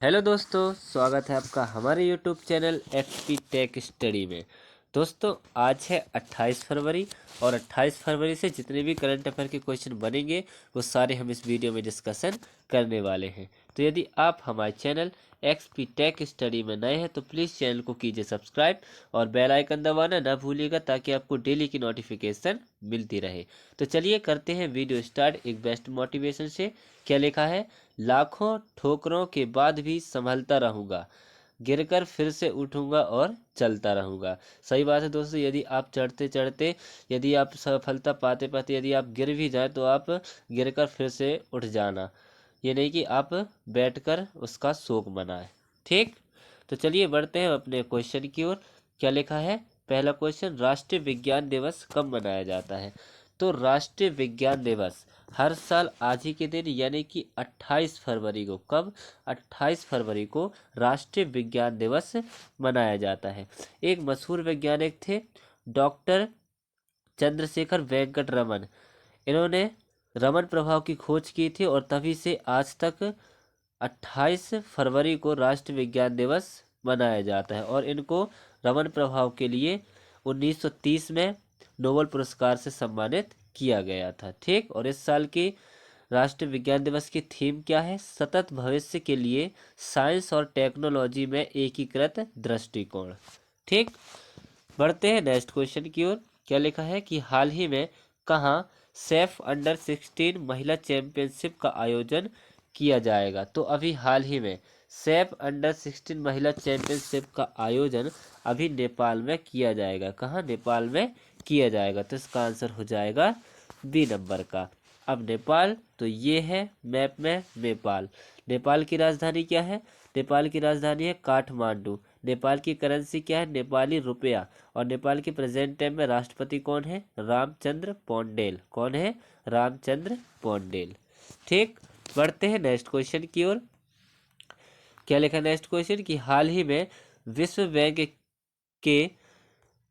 Hello दोस्तों, स्वागत है आपका हमारे YouTube channel FP tech study में। दोस्तों, आज है 28 फरवरी और 28 फरवरी से जितने भी करंट अफेयर के क्वेश्चन बनेंगे वो सारे हम इस वीडियो में डिस्कशन करने वाले हैं। तो यदि आप हमारे चैनल एक्सपी टेक स्टडी में नए हैं तो प्लीज़ चैनल को कीजिए सब्सक्राइब और बेल आइकन दबाना ना भूलिएगा ताकि आपको डेली की नोटिफिकेशन मिलती रहे। तो चलिए करते हैं वीडियो स्टार्ट एक बेस्ट मोटिवेशन से। क्या लिखा है? लाखों ठोकरों के बाद भी संभलता रहूंगा, गिरकर फिर से उठूंगा और चलता रहूंगा। सही बात है दोस्तों, यदि आप चढ़ते चढ़ते, यदि आप सफलता पाते पाते यदि आप गिर भी जाए तो आप गिरकर फिर से उठ जाना, ये नहीं कि आप बैठकर उसका शोक मनाएं। ठीक, तो चलिए बढ़ते हैं अपने क्वेश्चन की ओर। क्या लिखा है? पहला क्वेश्चन, राष्ट्रीय विज्ञान दिवस कब मनाया जाता है? तो राष्ट्रीय विज्ञान दिवस हर साल आज ही के दिन यानी कि 28 फरवरी को, कब? 28 फरवरी को राष्ट्रीय विज्ञान दिवस मनाया जाता है। एक मशहूर वैज्ञानिक थे डॉक्टर चंद्रशेखर वेंकट रमन। इन्होंने रमन प्रभाव की खोज की थी और तभी से आज तक 28 फरवरी को राष्ट्रीय विज्ञान दिवस मनाया जाता है। और इनको रमन प्रभाव के लिए 1930 में नोबेल पुरस्कार से सम्मानित किया गया था। ठीक, और इस साल की राष्ट्रीय विज्ञान दिवस की थीम क्या है? सतत भविष्य के लिए साइंस और टेक्नोलॉजी में एकीकृत दृष्टिकोण। ठीक, बढ़ते हैं नेक्स्ट क्वेश्चन की ओर। क्या लिखा है कि हाल ही में कहाँ सेफ अंडर 16 महिला चैंपियनशिप का आयोजन किया जाएगा? तो अभी हाल ही में सेफ अंडर 16 महिला चैंपियनशिप का आयोजन अभी नेपाल में किया जाएगा। कहाँ? नेपाल में किया जाएगा। तो इसका आंसर हो जाएगा बी नंबर का। अब नेपाल, तो ये है मैप में नेपाल। नेपाल की राजधानी क्या है? नेपाल की राजधानी है काठमांडू। नेपाल की करेंसी क्या है? नेपाली रुपया। और नेपाल के प्रेजेंट टाइम में राष्ट्रपति कौन है? रामचंद्र पौंडेल। कौन है? रामचंद्र पौंडेल। ठीक, बढ़ते हैं नेक्स्ट क्वेश्चन की ओर। क्या लिखा है नेक्स्ट क्वेश्चन? कि हाल ही में विश्व बैंक के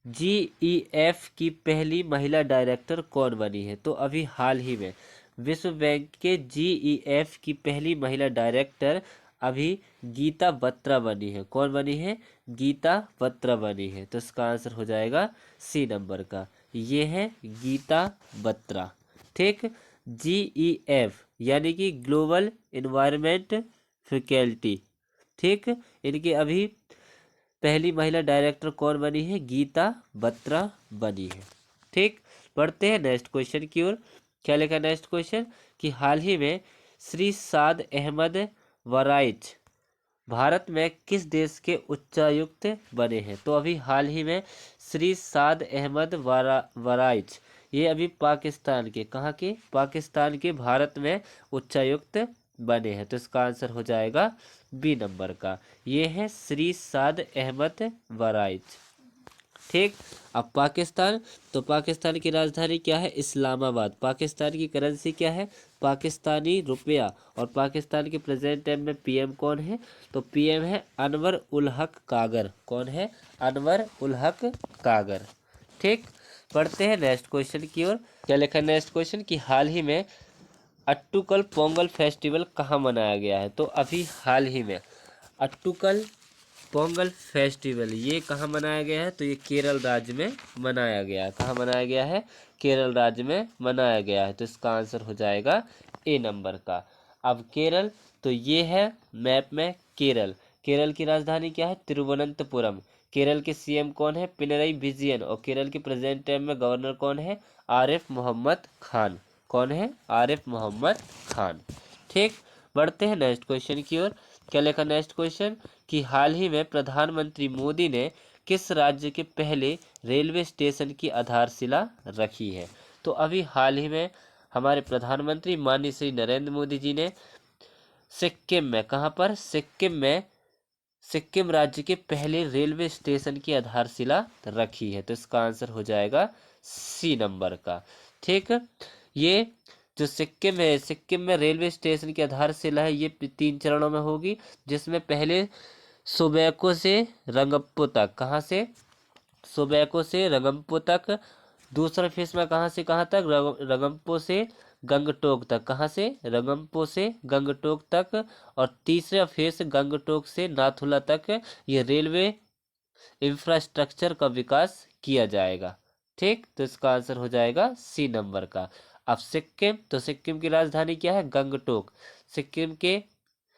जीईएफ की पहली महिला डायरेक्टर कौन बनी है? तो अभी हाल ही में विश्व बैंक के जीईएफ की पहली महिला डायरेक्टर अभी गीता बत्रा बनी है। कौन बनी है? गीता बत्रा बनी है। तो इसका आंसर हो जाएगा सी नंबर का, ये है गीता बत्रा। ठीक, जीईएफ यानी कि ग्लोबल इन्वायरमेंट फैकल्टी। ठीक, इनके अभी पहली महिला डायरेक्टर कौन बनी है? गीता बत्रा बनी है। ठीक, पढ़ते हैं नेक्स्ट क्वेश्चन की ओर। क्या लिखा है नेक्स्ट क्वेश्चन? कि हाल ही में श्री साद अहमद वराइच भारत में किस देश के उच्चायुक्त बने हैं? तो अभी हाल ही में श्री साद अहमद वराइच, ये अभी पाकिस्तान के, कहाँ के? पाकिस्तान के भारत में उच्चायुक्त बने हैं। तो इसका आंसर हो जाएगा बी नंबर का, ये है श्री साद अहमद वराइच। ठीक, अब पाकिस्तान, तो पाकिस्तान की राजधानी क्या है? इस्लामाबाद। पाकिस्तान की करेंसी क्या है? पाकिस्तानी रुपया। और पाकिस्तान के प्रेजेंट टाइम में पीएम कौन है? तो पीएम है अनवर उल हक कागर। कौन है? अनवर उल हक कागर। ठीक, पढ़ते हैं नेक्स्ट क्वेश्चन की ओर। क्या लिखा है नेक्स्ट क्वेश्चन? कि हाल ही में अट्टुकल पोंगल फेस्टिवल कहाँ मनाया गया है? तो अभी हाल ही में अट्टुकल पोंगल फेस्टिवल ये कहाँ मनाया गया है? तो ये केरल राज्य में मनाया गया है। कहाँ मनाया गया है? केरल राज्य में मनाया गया है। तो इसका आंसर हो जाएगा ए नंबर का। अब केरल, तो ये है मैप में केरल। केरल की राजधानी क्या है? तिरुवनंतपुरम। केरल के सीएम कौन है? पिनरई विजयन। और केरल के प्रेजेंट टाइम में गवर्नर कौन है? आरिफ मोहम्मद खान। कौन है? आरिफ मोहम्मद खान। ठीक, बढ़ते हैं नेक्स्ट क्वेश्चन की ओर। क्या लिखा नेक्स्ट क्वेश्चन? कि हाल ही में प्रधानमंत्री मोदी ने किस राज्य के पहले रेलवे स्टेशन की आधारशिला रखी है? तो अभी हाल ही में हमारे प्रधानमंत्री माननीय श्री नरेंद्र मोदी जी ने सिक्किम में, कहाँ पर? सिक्किम में, सिक्किम राज्य के पहले रेलवे स्टेशन की आधारशिला रखी है। तो इसका आंसर हो जाएगा सी नंबर का। ठीक, ये जो सिक्किम है, सिक्किम में रेलवे स्टेशन की आधारशिला है, ये 3 चरणों में होगी, जिसमें पहले सुबैको से रंगप्पो तक, कहाँ से? सुबैको से रंगम्पो तक। दूसरा फेज में कहाँ से कहाँ तक? रंगम्पो से गंगटोक तक। कहाँ से? रंगम्पो से गंगटोक तक। और तीसरा फेस गंगटोक से नाथुला तक ये रेलवे इंफ्रास्ट्रक्चर का विकास किया जाएगा। ठीक, तो इसका आंसर हो जाएगा सी नंबर का। अब सिक्किम, तो सिक्किम की राजधानी क्या है? गंगटोक। सिक्किम के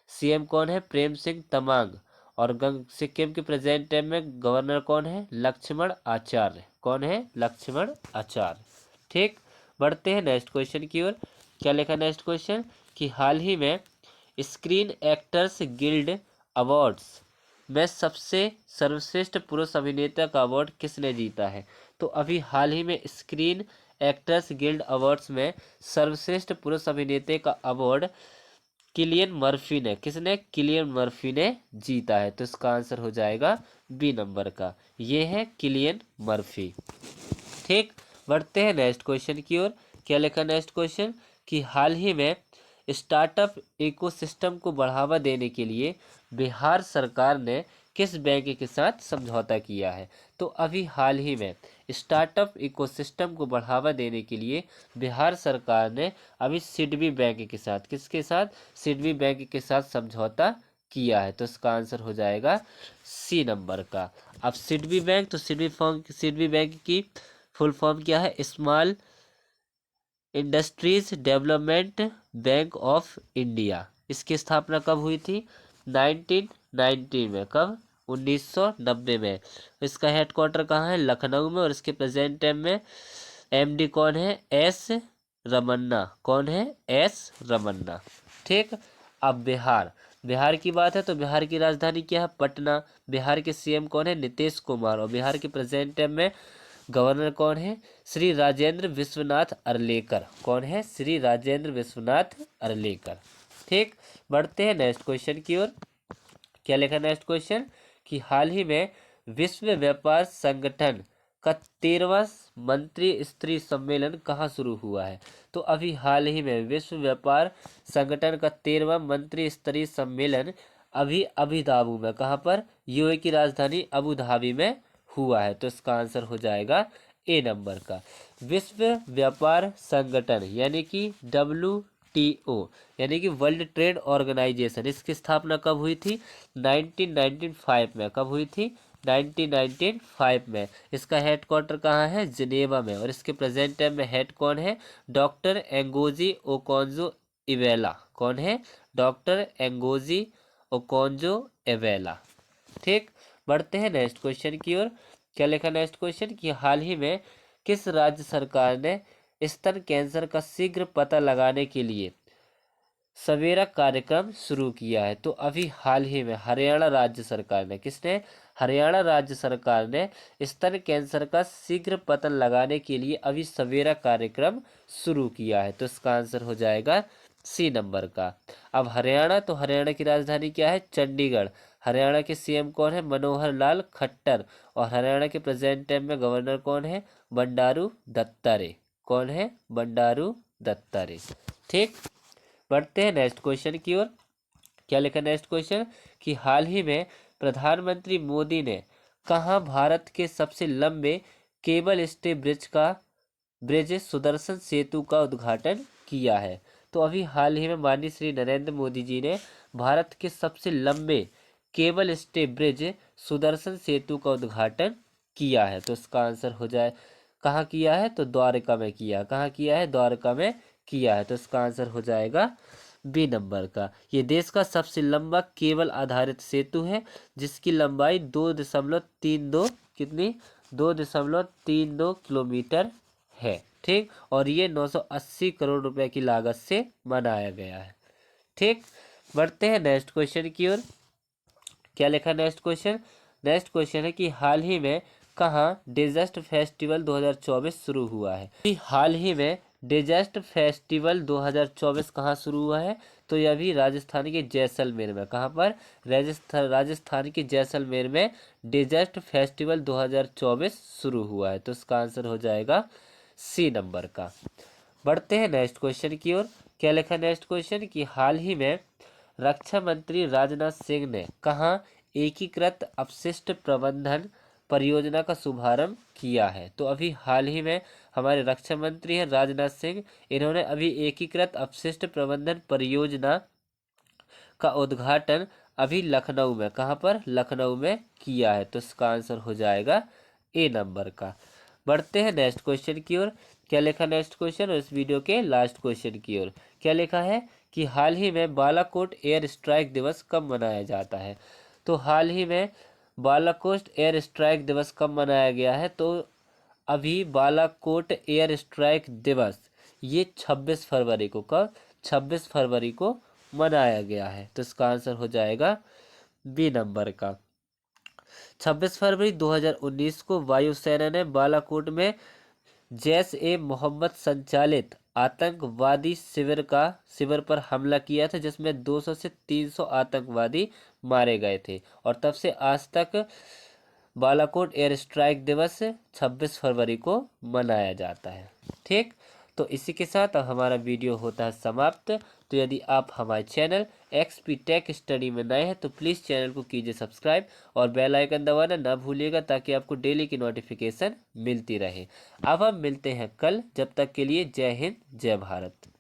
सीएम कौन है? प्रेम सिंह तमांग। और सिक्किम के प्रेजेंट टाइम में गवर्नर कौन है? लक्ष्मण आचार्य। कौन है? लक्ष्मण आचार्य। ठीक, बढ़ते हैं नेक्स्ट क्वेश्चन की ओर। क्या लिखा नेक्स्ट क्वेश्चन? कि हाल ही में स्क्रीन एक्टर्स गिल्ड अवार्ड्स में सबसे सर्वश्रेष्ठ पुरुष अभिनेता का अवार्ड किसने जीता है? तो अभी हाल ही में स्क्रीन एक्टर्स गिल्ड अवार्ड्स में सर्वश्रेष्ठ पुरुष अभिनेता का अवार्ड किलियन मर्फी ने, किसने? किलियन मर्फी ने जीता है। तो इसका आंसर हो जाएगा बी नंबर का, ये है किलियन मर्फी। ठीक, बढ़ते हैं नेक्स्ट क्वेश्चन की ओर। क्या लिखा नेक्स्ट क्वेश्चन? कि हाल ही में स्टार्टअप इकोसिस्टम को बढ़ावा देने के लिए बिहार सरकार ने किस बैंक के साथ समझौता किया है? तो अभी हाल ही में स्टार्टअप इकोसिस्टम को बढ़ावा देने के लिए बिहार सरकार ने अभी सिडबी बैंक के साथ, किसके साथ? सिडबी बैंक के साथ समझौता किया है। तो इसका आंसर हो जाएगा सी नंबर का। अब सिडबी बैंक, तो सिडबी बैंक की फुल फॉर्म क्या है? Small industries development bank of India. इसकी स्थापना कब हुई थी? 1990 में। कब? 1990 में। इसका हेडक्वार्टर कहाँ है? लखनऊ में। और इसके प्रेजेंट टाइम में एमडी कौन है? एस रमन्ना। कौन है? एस रमन्ना। ठीक, अब बिहार की बात है तो बिहार की राजधानी क्या है? पटना। बिहार के सीएम कौन है? नीतीश कुमार। और बिहार के प्रेजेंट टाइम में गवर्नर कौन है? श्री राजेंद्र विश्वनाथ अरलेकर। कौन है? श्री राजेंद्र विश्वनाथ अरलेकर। ठीक, बढ़ते हैं नेक्स्ट क्वेश्चन की ओर। क्या लिखा नेक्स्ट क्वेश्चन? कि हाल ही में विश्व व्यापार संगठन का 13वां मंत्री स्तरीय सम्मेलन कहाँ शुरू हुआ है? तो अभी हाल ही में विश्व व्यापार संगठन का 13वां मंत्री स्तरीय सम्मेलन अभी अबू धाबी में, कहाँ पर? यूएई की राजधानी अबू धाबी में हुआ है। तो इसका आंसर हो जाएगा ए नंबर का। विश्व व्यापार संगठन यानी कि WTO यानी कि वर्ल्ड ट्रेड ऑर्गेनाइजेशन, इसकी स्थापना कब हुई थी? 1995 में। कब हुई थी? 1995 में। इसका हेडक्वार्टर कहाँ है? जिनेवा में। और इसके प्रेजेंट टाइम में हेड कौन है? Doctor Ngozi Okonjo Iweala. कौन है? Doctor Ngozi Okonjo Iweala. ठीक, बढ़ते हैं नेक्स्ट क्वेश्चन की ओर। क्या लिखा नेक्स्ट क्वेश्चन? कि हाल ही में किस राज्य सरकार ने स्तन कैंसर का शीघ्र पता लगाने के लिए सवेरा कार्यक्रम शुरू किया है? तो अभी हाल ही में हरियाणा राज्य सरकार ने, किसने? हरियाणा राज्य सरकार ने स्तन कैंसर का शीघ्र पता लगाने के लिए अभी सवेरा कार्यक्रम शुरू किया है। तो इसका आंसर हो जाएगा सी नंबर का। अब हरियाणा, तो हरियाणा की राजधानी क्या है? चंडीगढ़। हरियाणा के सीएम कौन है? मनोहर लाल खट्टर। और हरियाणा के प्रेजेंट टाइम में गवर्नर कौन है? बंडारू दत्तात्रेय। कौन है? बंडारू दत्तात्रेय। ठीक, बढ़ते हैं नेक्स्ट क्वेश्चन की ओर। क्या लिखा नेक्स्ट क्वेश्चन? कि हाल ही में प्रधानमंत्री मोदी ने कहाँ भारत के सबसे लंबे केबल स्टे ब्रिज सुदर्शन सेतु का उद्घाटन किया है? तो अभी हाल ही में माननीय श्री नरेंद्र मोदी जी ने भारत के सबसे लंबे केबल स्टे ब्रिज सुदर्शन सेतु का उद्घाटन किया है। तो इसका आंसर हो जाए, कहाँ किया है? तो द्वारका में किया। कहाँ किया है? द्वारका में किया है। तो इसका आंसर हो जाएगा बी नंबर का। ये देश का सबसे लंबा केबल आधारित सेतु है जिसकी लंबाई 2.32 कितनी? 2.32 किलोमीटर है। ठीक, और ये 980 करोड़ रुपए की लागत से बनाया गया है। ठीक, बढ़ते हैं नेक्स्ट क्वेश्चन की ओर। क्या लिखा नेक्स्ट क्वेश्चन? नेक्स्ट क्वेश्चन है कि हाल ही में कहाँ डेजर्ट फेस्टिवल 2024 शुरू हुआ है? हाल ही में डेजर्ट फेस्टिवल 2024 कहाँ शुरू हुआ है? तो यह भी राजस्थान के जैसलमेर में। कहाँ पर? राजस्थान के जैसलमेर में डेजर्ट फेस्टिवल 2024 शुरू हुआ है। तो इसका आंसर हो जाएगा सी नंबर का। बढ़ते हैं नेक्स्ट क्वेश्चन की ओर। क्या लिखा नेक्स्ट क्वेश्चन? कि हाल ही में रक्षा मंत्री राजनाथ सिंह ने कहाँ एकीकृत अपशिष्ट प्रबंधन परियोजना का शुभारंभ किया है? तो अभी हाल ही में हमारे रक्षा मंत्री हैं राजनाथ सिंह, इन्होंने अभी एकीकृत अपशिष्ट प्रबंधन परियोजना का उद्घाटन अभी लखनऊ में, कहाँ पर? लखनऊ में किया है। तो इसका आंसर हो जाएगा ए नंबर का। बढ़ते हैं नेक्स्ट क्वेश्चन की ओर। क्या लिखा नेक्स्ट क्वेश्चन और इस वीडियो के लास्ट क्वेश्चन की ओर? क्या लिखा है कि हाल ही में बालाकोट एयर स्ट्राइक दिवस कब मनाया जाता है? तो हाल ही में बालाकोट एयर स्ट्राइक दिवस कब मनाया गया है? तो अभी बालाकोट एयर स्ट्राइक दिवस ये 26 फरवरी को, कब? 26 फरवरी को मनाया गया है। तो इसका आंसर हो जाएगा बी नंबर का। 26 फरवरी 2019 को वायुसेना ने बालाकोट में जैश ए मोहम्मद संचालित आतंकवादी शिविर पर हमला किया था, जिसमें 200 से 300 आतंकवादी मारे गए थे। और तब से आज तक बालाकोट एयर स्ट्राइक दिवस 26 फरवरी को मनाया जाता है। ठीक, तो इसी के साथ अब हमारा वीडियो होता है समाप्त। तो यदि आप हमारे चैनल XP टेक स्टडी में नए हैं तो प्लीज़ चैनल को कीजिए सब्सक्राइब और बेल आइकन दबाना ना भूलिएगा, ताकि आपको डेली की नोटिफिकेशन मिलती रहे। अब हम मिलते हैं कल, जब तक के लिए जय हिंद जय भारत।